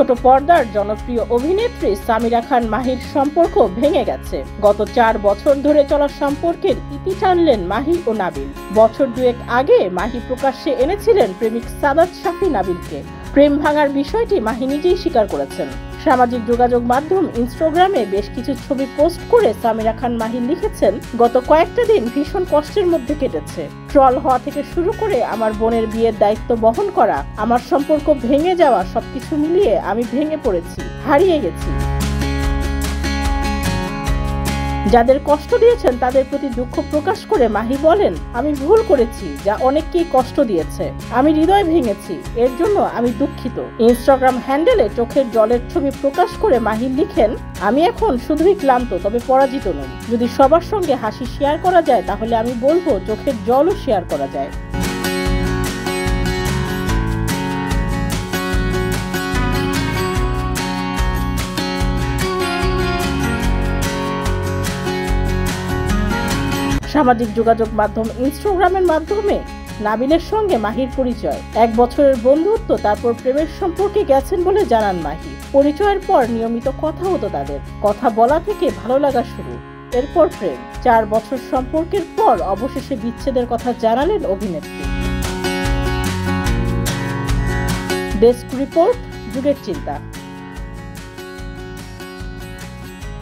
ছোট পর্দার জনপ্রিয় অভিনেত্রী সামিরা খান মাহির সম্পর্ক ভেঙে গেছে। গত 4 বছর ধরে চলা সম্পর্কের ইতি টানলেন মাহি ও নাবিল। বছর দুয়েক আগে মাহি প্রকাশ্যে এনেছিলেন প্রেমিক সাদাত শাফি নাবিলকে। প্রেম ভাঙার বিষয়টি মাহি নিজেই স্বীকার করেছেন। সামাজিক যোগাযোগ মাধ্যম ইনস্টাগ্রামে বেশ কিছু ছবি পোস্ট করে সামিরা খান মাহি লিখেছেন, গত কয়েকটা দিন ভীষণ কষ্টের মধ্যে কেটেছে। ট্রল হওয়া থেকে শুরু করে আমার বোনের বিয়ের দায়িত্ব বহন করা, আমার সম্পর্ক ভেঙে যাওয়া, সবকিছু মিলিয়ে আমি ভেঙে পড়েছি, হারিয়ে গেছি। যাদের কষ্ট দিয়েছেন তাদের প্রতি দুঃখ প্রকাশ করে মাহি বলেন, আমি ভুল করেছি, যা অনেককেই কষ্ট দিয়েছে। আমি হৃদয় ভেঙেছি, এর জন্য আমি দুঃখিত। ইনস্টাগ্রাম হ্যান্ডেলে চোখের জলের ছবি প্রকাশ করে মাহি লিখেন, আমি এখন শুধুই ক্লান্ত, তবে পরাজিত নই। যদি সবার সঙ্গে হাসি শেয়ার করা যায় তাহলে আমি বলবো চোখের জলও শেয়ার করা যায়। সামাজিক যোগাযোগ মাধ্যম ইনস্টাগ্রামের মাধ্যমে নাবিলের সঙ্গে মাহির পরিচয়। 1 বছরের বন্ধুত্ব, তারপর প্রেমের সম্পর্কে গেছেন বলে জানান মাহি। পরিচয়ের পর নিয়মিত কথা হতো তাদের। কথা বলা থেকে ভালো লাগা শুরু, এরপর প্রেম। 4 বছর সম্পর্কের পর অবশেষে বিচ্ছেদের কথা জানালেন অভিনেত্রী। ডেস্ক রিপোর্ট, যুগের চিন্তা।